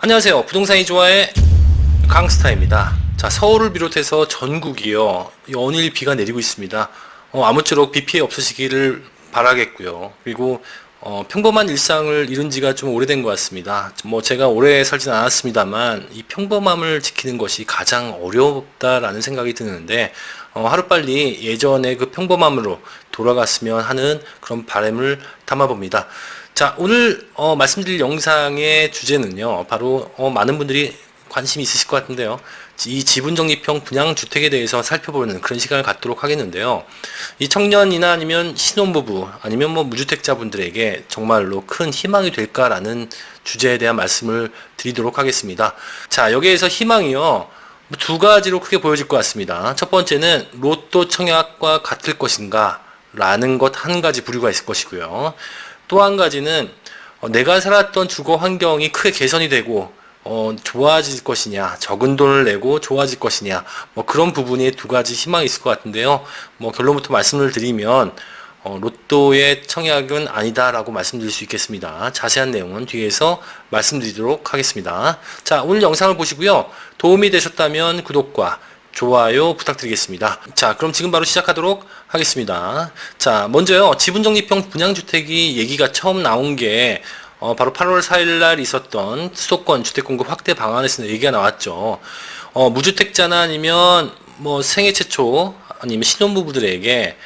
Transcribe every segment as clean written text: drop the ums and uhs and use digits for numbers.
안녕하세요. 부동산이 좋아해 강스타입니다. 자, 서울을 비롯해서 전국이요. 연일 비가 내리고 있습니다. 아무쪼록 비 피해 없으시기를 바라겠고요. 그리고 평범한 일상을 이룬 지가 좀 오래된 것 같습니다. 제가 오래 살진 않았습니다만 이 평범함을 지키는 것이 가장 어렵다라는 생각이 드는데 하루빨리 예전의 그 평범함으로 돌아갔으면 하는 그런 바람을 담아봅니다. 자, 오늘 말씀드릴 영상의 주제는요, 바로 많은 분들이 관심이 있으실 것 같은데요, 이 지분적립형 분양주택에 대해서 살펴보는 그런 시간을 갖도록 하겠는데요, 이 청년이나 아니면 신혼부부 아니면 무주택자분들에게 정말로 큰 희망이 될까라는 주제에 대한 말씀을 드리도록 하겠습니다. 자, 여기에서 희망이요, 두 가지로 크게 보여질 것 같습니다. 첫 번째는 로또 청약과 같을 것인가 라는 것 한 가지 부류가 있을 것이고요. 또 한 가지는 내가 살았던 주거 환경이 크게 개선이 되고 좋아질 것이냐, 적은 돈을 내고 좋아질 것이냐, 그런 부분이 두 가지 희망이 있을 것 같은데요. 결론부터 말씀을 드리면 로또의 청약은 아니다라고 말씀드릴 수 있겠습니다. 자세한 내용은 뒤에서 말씀드리도록 하겠습니다. 자, 오늘 영상을 보시고요, 도움이 되셨다면 구독과 좋아요 부탁드리겠습니다. 자, 그럼 지금 바로 시작하도록 하겠습니다. 자, 먼저요, 지분적립형 분양주택이 얘기가 처음 나온 게 바로 8월 4일 날 있었던 수도권 주택공급 확대 방안에서 얘기가 나왔죠. 무주택자나 아니면 생애 최초 아니면 신혼부부들에게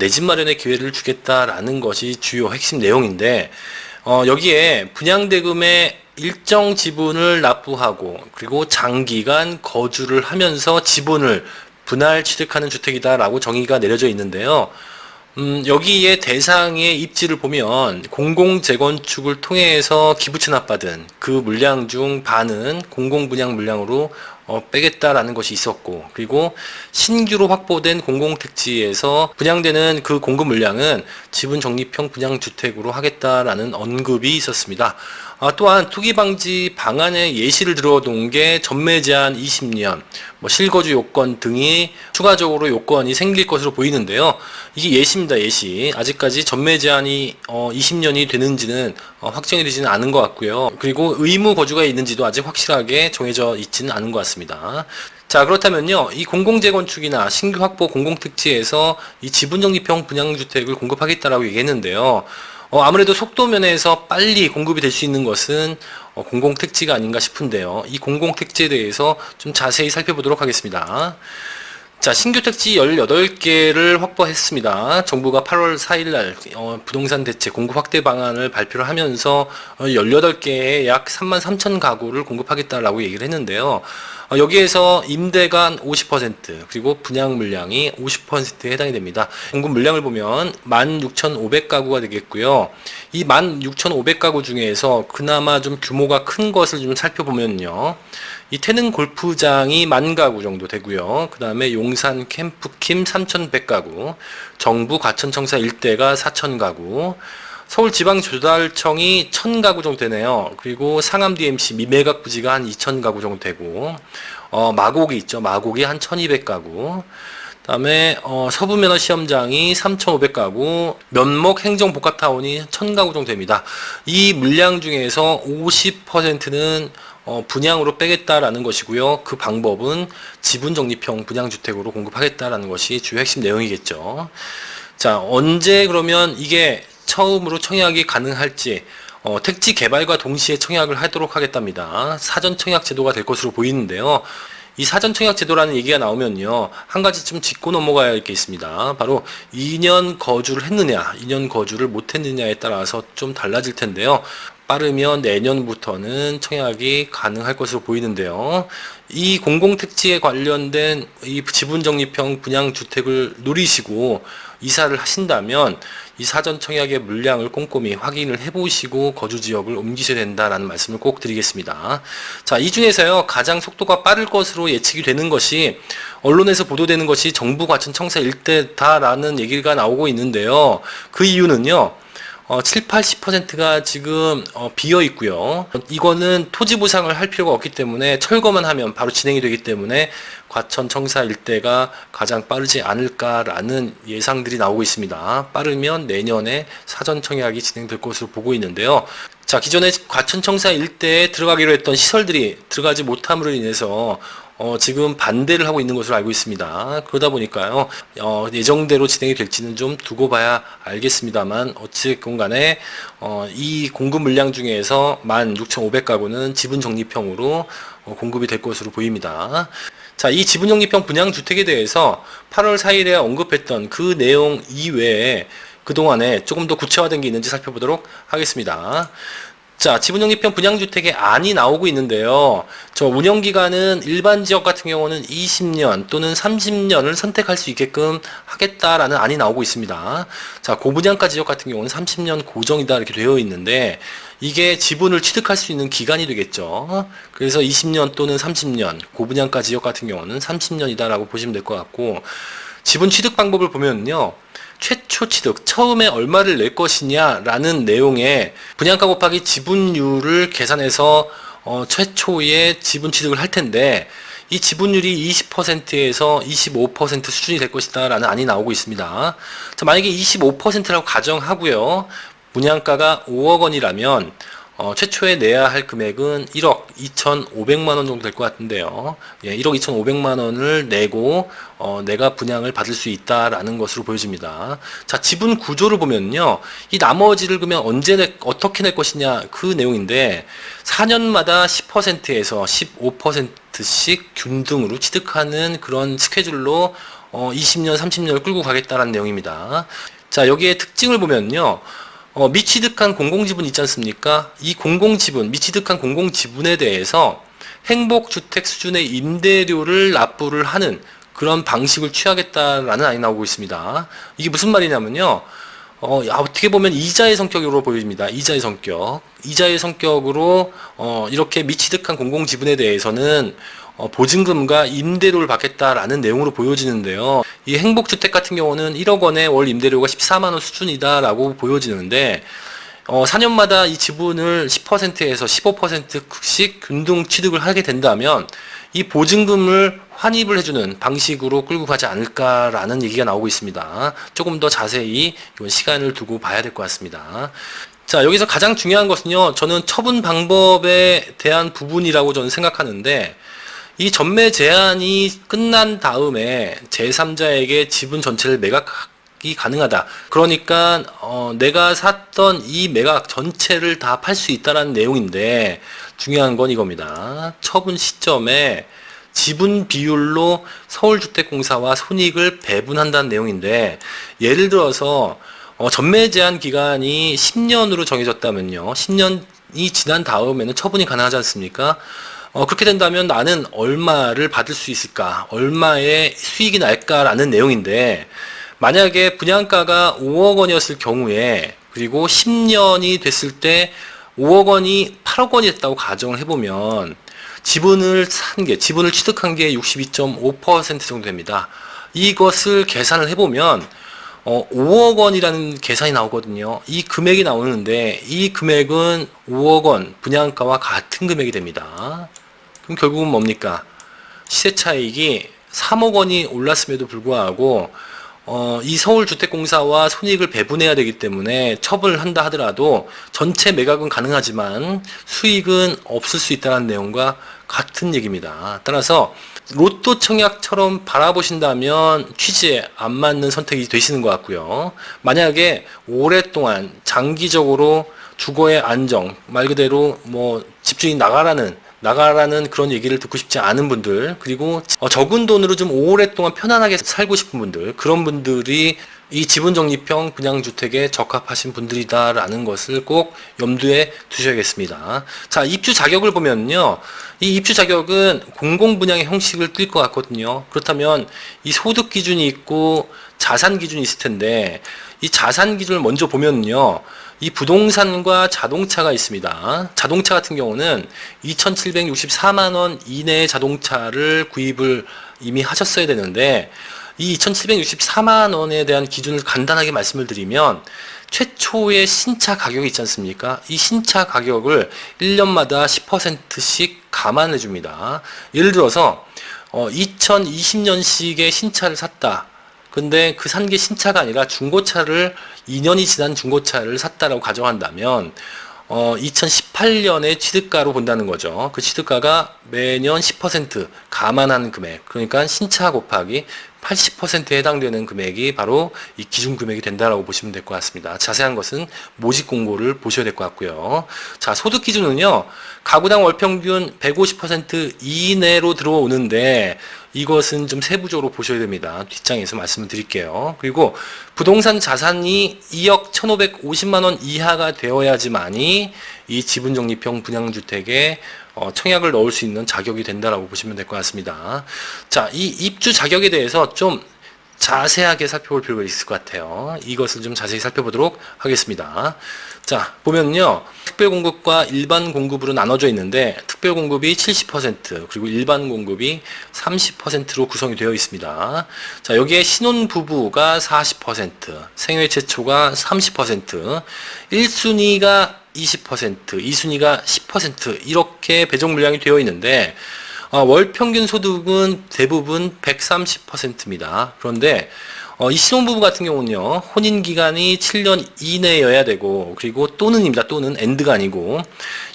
내 집 마련의 기회를 주겠다라는 것이 주요 핵심 내용인데, 여기에 분양대금의 일정 지분을 납부하고 그리고 장기간 거주를 하면서 지분을 분할 취득하는 주택이다라고 정의가 내려져 있는데요. 여기에 대상의 입지를 보면 공공재건축을 통해서 기부 취납받은 그 물량 중 반은 공공분양 물량으로 빼겠다라는 것이 있었고, 그리고 신규로 확보된 공공택지에서 분양되는 그 공급 물량은 지분적립형 분양주택으로 하겠다라는 언급이 있었습니다. 또한 투기방지 방안의 예시를 들어놓은 게 전매 제한 20년, 실거주 요건 등이 추가적으로 요건이 생길 것으로 보이는데요. 이게 예시입니다, 예시. 아직까지 전매 제한이 20년이 되는지는 확정이 되지는 않은 것 같고요. 그리고 의무 거주가 있는지도 아직 확실하게 정해져 있지는 않은 것 같습니다. 자, 그렇다면요, 이 공공재건축이나 신규 확보 공공택지에서 이 지분적립형 분양주택을 공급하겠다라고 얘기했는데요. 아무래도 속도 면에서 빨리 공급이 될 수 있는 것은 공공택지가 아닌가 싶은데요. 이 공공택지에 대해서 좀 자세히 살펴보도록 하겠습니다. 자, 신규 택지 18개를 확보했습니다. 정부가 8월 4일 날 부동산 대책 공급 확대 방안을 발표를 하면서 18개의 약 33,000 가구를 공급하겠다라고 얘기를 했는데요. 여기에서 임대가 50%, 그리고 분양 물량이 50%에 해당이 됩니다. 공급 물량을 보면 16,500가구가 되겠고요. 이 16,500가구 중에서 그나마 좀 규모가 큰 것을 좀 살펴보면요, 이 태릉 골프장이 10,000가구 정도 되고요. 그 다음에 용산 캠프킴 3,100가구, 정부 과천청사 일대가 4,000가구, 서울지방조달청이 1,000가구 정도 되네요. 그리고 상암 DMC 미매각 부지가 한 2,000가구 정도 되고, 마곡이 있죠. 마곡이 한 1,200가구. 그다음에 서부면허 시험장이 3,500가구, 면목 행정복합타운이 1,000가구 정도 됩니다. 이 물량 중에서 50%는 분양으로 빼겠다라는 것이고요. 그 방법은 지분적립형 분양주택으로 공급하겠다라는 것이 주요 핵심 내용이겠죠. 자, 언제 그러면 이게 처음으로 청약이 가능할지, 택지 개발과 동시에 청약을 하도록 하겠답니다. 사전 청약 제도가 될 것으로 보이는데요. 이 사전 청약 제도라는 얘기가 나오면요, 한 가지 좀 짚고 넘어가야 할 게 있습니다. 바로 2년 거주를 했느냐, 2년 거주를 못 했느냐에 따라서 좀 달라질 텐데요. 빠르면 내년부터는 청약이 가능할 것으로 보이는데요. 이 공공택지에 관련된 이 지분적립형 분양주택을 누리시고 이사를 하신다면 이 사전 청약의 물량을 꼼꼼히 확인을 해보시고 거주지역을 옮기셔야 된다라는 말씀을 꼭 드리겠습니다. 자, 이 중에서요, 가장 속도가 빠를 것으로 예측이 되는 것이, 언론에서 보도되는 것이 정부 과천청사 일대다라는 얘기가 나오고 있는데요. 그 이유는요, 7, 80%가 지금 비어 있고요. 이거는 토지 보상을 할 필요가 없기 때문에 철거만 하면 바로 진행이 되기 때문에 과천 청사 일대가 가장 빠르지 않을까라는 예상들이 나오고 있습니다. 빠르면 내년에 사전 청약이 진행될 것으로 보고 있는데요. 자, 기존에 과천 청사 일대에 들어가기로 했던 시설들이 들어가지 못함으로 인해서 지금 반대를 하고 있는 것으로 알고 있습니다. 그러다 보니까요, 예정대로 진행이 될지는 좀 두고 봐야 알겠습니다만, 어찌됐건 간에, 이 공급 물량 중에서 16,500가구는 지분 적립형으로 공급이 될 것으로 보입니다. 자, 이 지분 적립형 분양주택에 대해서 8월 4일에 언급했던 그 내용 이외에 그동안에 조금 더 구체화된 게 있는지 살펴보도록 하겠습니다. 자, 지분적립형 분양주택의 안이 나오고 있는데요. 저 운영기간은 일반 지역 같은 경우는 20년 또는 30년을 선택할 수 있게끔 하겠다라는 안이 나오고 있습니다. 자, 고분양가 지역 같은 경우는 30년 고정이다 이렇게 되어 있는데 이게 지분을 취득할 수 있는 기간이 되겠죠. 그래서 20년 또는 30년, 고분양가 지역 같은 경우는 30년이다라고 보시면 될 것 같고, 지분 취득 방법을 보면요. 최초 취득, 처음에 얼마를 낼 것이냐라는 내용의 분양가 곱하기 지분율을 계산해서 최초의 지분 취득을 할 텐데, 이 지분율이 20%에서 25% 수준이 될 것이다 라는 안이 나오고 있습니다. 자, 만약에 25%라고 가정하고요. 분양가가 5억 원이라면 최초에 내야 할 금액은 1억 2,500만 원 정도 될 것 같은데요. 예, 1억 2,500만 원을 내고 내가 분양을 받을 수 있다라는 것으로 보여집니다. 자, 지분 구조를 보면요. 이 나머지를 그러면 어떻게 낼 것이냐 그 내용인데 4년마다 10%에서 15%씩 균등으로 취득하는 그런 스케줄로 20년, 30년을 끌고 가겠다라는 내용입니다. 자, 여기에 특징을 보면요. 미취득한 공공지분 있지 않습니까? 이 공공지분, 미취득한 공공지분에 대해서 행복주택 수준의 임대료를 납부를 하는 그런 방식을 취하겠다라는 안이 나오고 있습니다. 이게 무슨 말이냐면요. 어떻게 보면 이자의 성격으로 보입니다. 이자의 성격. 이자의 성격으로, 이렇게 미취득한 공공지분에 대해서는 보증금과 임대료를 받겠다라는 내용으로 보여지는데요. 이 행복주택 같은 경우는 1억 원에 월 임대료가 14만 원 수준이다라고 보여지는데 4년마다 이 지분을 10%에서 15%씩 균등 취득을 하게 된다면 이 보증금을 환입을 해주는 방식으로 끌고 가지 않을까라는 얘기가 나오고 있습니다. 조금 더 자세히 이건 시간을 두고 봐야 될 것 같습니다. 자, 여기서 가장 중요한 것은요. 저는 처분 방법에 대한 부분이라고 저는 생각하는데 이 전매 제한이 끝난 다음에 제3자에게 지분 전체를 매각이 가능하다. 그러니까 내가 샀던 이 매각 전체를 다 팔 수 있다는 내용인데 중요한 건 이겁니다. 처분 시점에 지분 비율로 서울주택공사와 손익을 배분한다는 내용인데 예를 들어서 전매 제한 기간이 10년으로 정해졌다면요. 10년이 지난 다음에는 처분이 가능하지 않습니까? 그렇게 된다면 나는 얼마를 받을 수 있을까? 얼마의 수익이 날까라는 내용인데 만약에 분양가가 5억 원이었을 경우에 그리고 10년이 됐을 때 5억 원이 8억 원이 됐다고 가정을 해보면 지분을 취득한 게 62.5% 정도 됩니다. 이것을 계산을 해보면 5억 원이라는 계산이 나오거든요. 이 금액이 나오는데 이 금액은 5억 원 분양가와 같은 금액이 됩니다. 그럼 결국은 뭡니까? 시세 차익이 3억 원이 올랐음에도 불구하고 이 서울주택공사와 손익을 배분해야 되기 때문에 처분을 한다 하더라도 전체 매각은 가능하지만 수익은 없을 수 있다는 내용과 같은 얘기입니다. 따라서 로또 청약처럼 바라보신다면 취지에 안 맞는 선택이 되시는 것 같고요. 만약에 오랫동안 장기적으로 주거의 안정, 말 그대로 뭐 집주인 나가라는 그런 얘기를 듣고 싶지 않은 분들, 그리고 적은 돈으로 좀 오랫동안 편안하게 살고 싶은 분들, 그런 분들이 이 지분적립형 분양주택에 적합하신 분들이다라는 것을 꼭 염두에 두셔야겠습니다. 자, 입주 자격을 보면요. 이 입주 자격은 공공분양의 형식을 띌 것 같거든요. 그렇다면 이 소득 기준이 있고 자산 기준이 있을 텐데 이 자산 기준을 먼저 보면요. 이 부동산과 자동차가 있습니다. 자동차 같은 경우는 2,764만 원 이내의 자동차를 구입을 이미 하셨어야 되는데 이 2,764만 원에 대한 기준을 간단하게 말씀을 드리면 최초의 신차 가격이 있지 않습니까? 이 신차 가격을 1년마다 10%씩 감안해 줍니다. 예를 들어서 2020년식의 신차를 샀다. 근데 그 산 게 신차가 아니라 중고차를 2년이 지난 중고차를 샀다라고 가정한다면 2018년의 취득가로 본다는 거죠. 그 취득가가 매년 10% 감안한 금액, 그러니까 신차 곱하기 80%에 해당되는 금액이 바로 이 기준 금액이 된다라고 보시면 될 것 같습니다. 자세한 것은 모집 공고를 보셔야 될 것 같고요. 자, 소득 기준은요, 가구당 월 평균 150% 이내로 들어오는데 이것은 좀 세부적으로 보셔야 됩니다. 뒷장에서 말씀을 드릴게요. 그리고 부동산 자산이 2억 1,550만 원 이하가 되어야지만이 이 지분적립형 분양주택에 청약을 넣을 수 있는 자격이 된다라고 보시면 될 것 같습니다. 자, 이 입주 자격에 대해서 좀 자세하게 살펴볼 필요가 있을 것 같아요. 이것을 좀 자세히 살펴보도록 하겠습니다. 자, 보면요, 특별공급과 일반 공급으로 나눠져 있는데 특별공급이 70% 그리고 일반 공급이 30%로 구성이 되어 있습니다. 자, 여기에 신혼부부가 40%, 생애 최초가 30%, 1순위가 20%, 2순위가 10% 이렇게 배정 물량이 되어 있는데 월 평균 소득은 대부분 130%입니다. 그런데 이 신혼부부 같은 경우는요, 혼인기간이 7년 이내여야 되고, 그리고 또는입니다. 또는 엔드가 아니고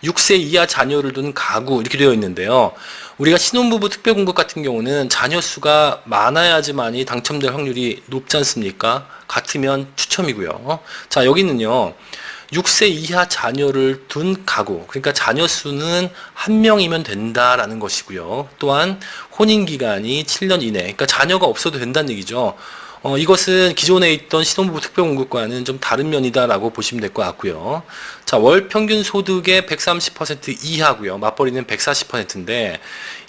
6세 이하 자녀를 둔 가구 이렇게 되어 있는데요. 우리가 신혼부부 특별공급 같은 경우는 자녀 수가 많아야지만이 당첨될 확률이 높지 않습니까? 같으면 추첨이고요. 자, 여기는요, 6세 이하 자녀를 둔 가구, 그러니까 자녀 수는 한 명이면 된다라는 것이고요. 또한 혼인기간이 7년 이내, 그러니까 자녀가 없어도 된다는 얘기죠. 이것은 기존에 있던 신혼부부 특별공급과는 좀 다른 면이다라고 보시면 될 것 같고요. 자, 월 평균 소득의 130% 이하고요. 맞벌이는 140%인데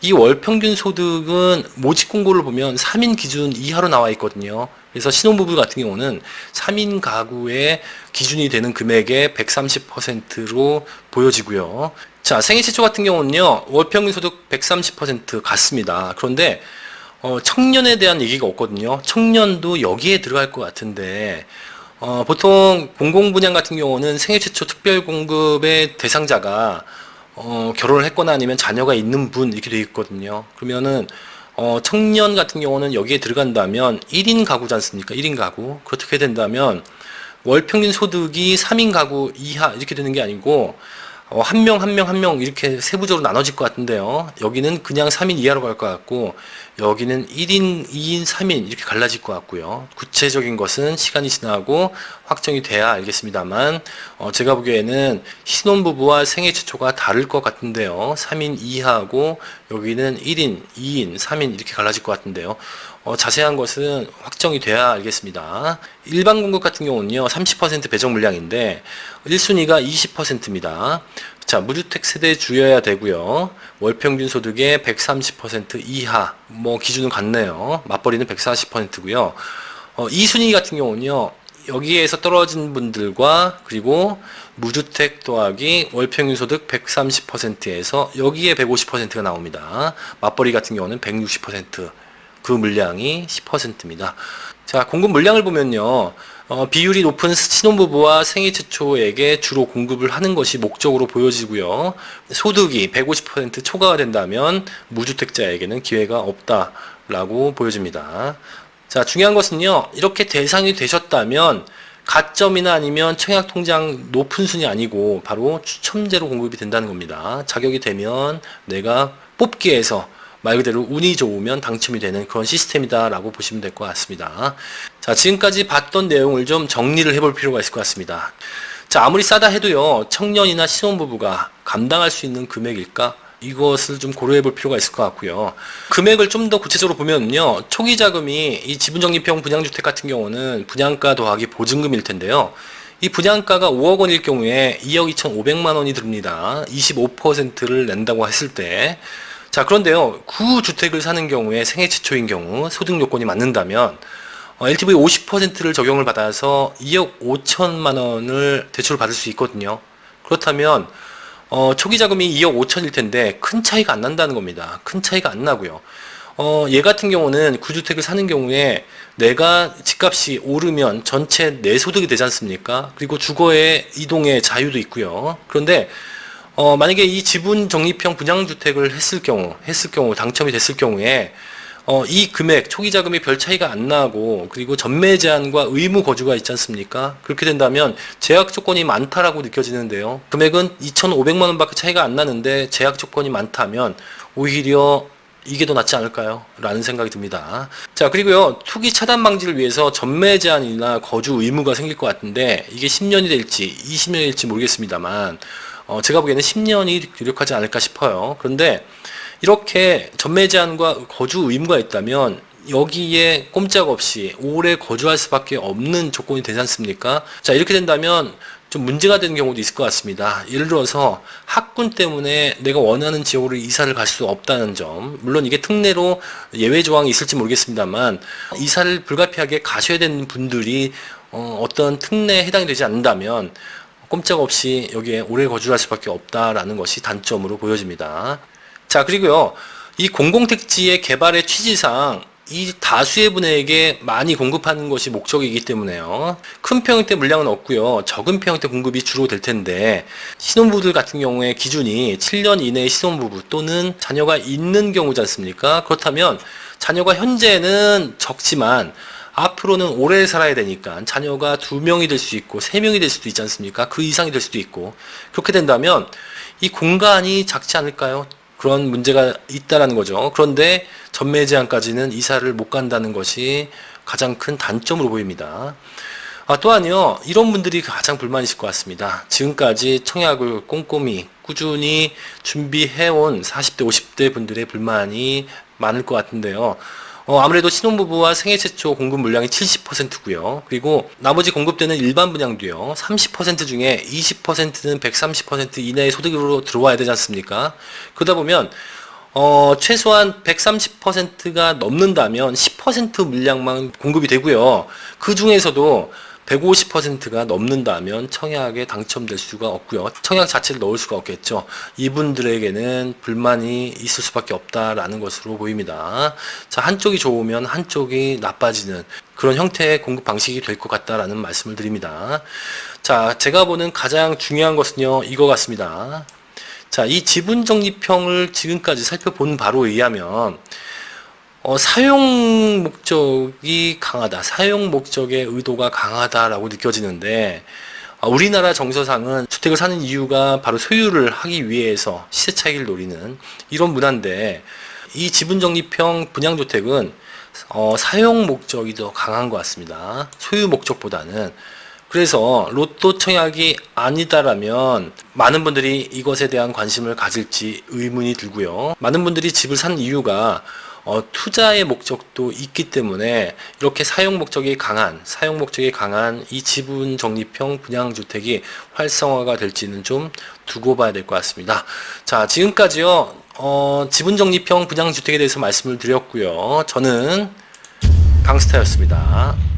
이 월 평균 소득은 모집 공고를 보면 3인 기준 이하로 나와 있거든요. 그래서 신혼부부 같은 경우는 3인 가구의 기준이 되는 금액의 130%로 보여지고요. 자, 생애 최초 같은 경우는요, 월 평균 소득 130% 같습니다. 그런데 청년에 대한 얘기가 없거든요. 청년도 여기에 들어갈 것 같은데 보통 공공분양 같은 경우는 생애 최초 특별공급의 대상자가 결혼을 했거나 아니면 자녀가 있는 분 이렇게 되어 있거든요. 그러면은 청년 같은 경우는 여기에 들어간다면 1인 가구지 않습니까? 1인 가구. 그렇게 된다면 월 평균 소득이 3인 가구 이하 이렇게 되는 게 아니고 한 명 이렇게 세부적으로 나눠질 것 같은데요. 여기는 그냥 3인 이하로 갈 것 같고 여기는 1인, 2인, 3인 이렇게 갈라질 것 같고요. 구체적인 것은 시간이 지나고 확정이 돼야 알겠습니다만 제가 보기에는 신혼부부와 생애 최초가 다를 것 같은데요. 3인 이하고 여기는 1인, 2인, 3인 이렇게 갈라질 것 같은데요. 자세한 것은 확정이 돼야 알겠습니다. 일반 공급 같은 경우는요, 30% 배정 물량인데 1순위가 20%입니다. 자, 무주택 세대주여야 되고요. 월 평균 소득의 130% 이하, 기준은 같네요. 맞벌이는 140%고요. 2순위 같은 경우는요, 여기에서 떨어진 분들과 그리고 무주택 더하기 월 평균 소득 130%에서 여기에 150%가 나옵니다. 맞벌이 같은 경우는 160%. 그 물량이 10%입니다. 자, 공급 물량을 보면요, 비율이 높은 신혼부부와 생애 최초에게 주로 공급을 하는 것이 목적으로 보여지고요. 소득이 150% 초과가 된다면 무주택자에게는 기회가 없다라고 보여집니다. 자, 중요한 것은요, 이렇게 대상이 되셨다면 가점이나 아니면 청약통장 높은 순위 아니고 바로 추첨제로 공급이 된다는 겁니다. 자격이 되면 내가 뽑기에서 말 그대로 운이 좋으면 당첨이 되는 그런 시스템이다라고 보시면 될 것 같습니다. 자, 지금까지 봤던 내용을 좀 정리를 해볼 필요가 있을 것 같습니다. 자, 아무리 싸다 해도요, 청년이나 신혼부부가 감당할 수 있는 금액일까? 이것을 좀 고려해 볼 필요가 있을 것 같고요. 금액을 좀 더 구체적으로 보면요, 초기 자금이 이 지분적립형 분양주택 같은 경우는 분양가 더하기 보증금일 텐데요. 이 분양가가 5억 원일 경우에 2억 2,500만 원이 듭니다. 25%를 낸다고 했을 때. 자, 그런데요, 구주택을 사는 경우에 생애 최초인 경우 소득 요건이 맞는다면 LTV 50%를 적용을 받아서 2억 5천만 원을 대출을 받을 수 있거든요. 그렇다면 초기 자금이 2억 5천일 텐데 큰 차이가 안 난다는 겁니다. 큰 차이가 안 나고요. 얘 같은 경우는 구주택을 사는 경우에 내가 집값이 오르면 전체 내 소득이 되지 않습니까? 그리고 주거의 이동의 자유도 있고요. 그런데 만약에 이 지분 적립형 분양주택을 했을 경우 당첨이 됐을 경우에 이 금액, 초기 자금이 별 차이가 안 나고, 그리고 전매 제한과 의무 거주가 있지 않습니까? 그렇게 된다면 제약 조건이 많다라고 느껴지는데요. 금액은 2,500만 원밖에 차이가 안 나는데 제약 조건이 많다면 오히려 이게 더 낫지 않을까요? 라는 생각이 듭니다. 자, 그리고요, 투기 차단 방지를 위해서 전매 제한이나 거주 의무가 생길 것 같은데, 이게 10년이 될지 20년이 될지 모르겠습니다만, 제가 보기에는 10년이 유력하지 않을까 싶어요. 그런데 이렇게 전매 제한과 거주 의무가 있다면 여기에 꼼짝없이 오래 거주할 수밖에 없는 조건이 되지 않습니까? 자, 이렇게 된다면 좀 문제가 되는 경우도 있을 것 같습니다. 예를 들어서 학군 때문에 내가 원하는 지역으로 이사를 갈 수 없다는 점, 물론 이게 특례로 예외 조항이 있을지 모르겠습니다만 이사를 불가피하게 가셔야 되는 분들이 어떤 특례에 해당이 되지 않는다면 꼼짝없이 여기에 오래 거주할 수밖에 없다라는 것이 단점으로 보여집니다. 자, 그리고요, 이 공공택지의 개발의 취지상 이 다수의 분에게 많이 공급하는 것이 목적이기 때문에요. 큰 평형대 물량은 없고요, 적은 평형대 공급이 주로 될 텐데, 신혼부부들 같은 경우에 기준이 7년 이내의 신혼부부 또는 자녀가 있는 경우지 않습니까? 그렇다면 자녀가 현재는 적지만 앞으로는 오래 살아야 되니까 자녀가 2명이 될 수 있고 3명이 될 수도 있지 않습니까? 그 이상이 될 수도 있고, 그렇게 된다면 이 공간이 작지 않을까요? 그런 문제가 있다라는 거죠. 그런데 전매 제한까지는 이사를 못 간다는 것이 가장 큰 단점으로 보입니다. 또한요, 이런 분들이 가장 불만이실 것 같습니다. 지금까지 청약을 꼼꼼히 꾸준히 준비해온 40대 50대 분들의 불만이 많을 것 같은데요. 아무래도 신혼부부와 생애 최초 공급 물량이 70%고요. 그리고 나머지 공급되는 일반 분양도요, 30% 중에 20%는 130% 이내의 소득으로 들어와야 되지 않습니까? 그러다 보면 최소한 130%가 넘는다면 10% 물량만 공급이 되고요. 그 중에서도 150%가 넘는다면 청약에 당첨될 수가 없고요. 청약 자체를 넣을 수가 없겠죠. 이분들에게는 불만이 있을 수밖에 없다라는 것으로 보입니다. 자, 한쪽이 좋으면 한쪽이 나빠지는 그런 형태의 공급 방식이 될 것 같다라는 말씀을 드립니다. 자, 제가 보는 가장 중요한 것은요, 이거 같습니다. 자, 이 지분 적립형을 지금까지 살펴본 바로 의하면 사용 목적이 강하다, 사용 목적의 의도가 강하다라고 느껴지는데, 우리나라 정서상은 주택을 사는 이유가 바로 소유를 하기 위해서 시세 차익을 노리는 이런 문화인데, 이 지분 적립형 분양주택은 사용 목적이 더 강한 것 같습니다. 소유 목적보다는. 그래서 로또 청약이 아니다라면 많은 분들이 이것에 대한 관심을 가질지 의문이 들고요. 많은 분들이 집을 산 이유가 투자의 목적도 있기 때문에 이렇게 사용 목적이 강한 이 지분 적립형 분양주택이 활성화가 될지는 좀 두고 봐야 될 것 같습니다. 자, 지금까지요, 지분 적립형 분양주택에 대해서 말씀을 드렸고요. 저는 강스타였습니다.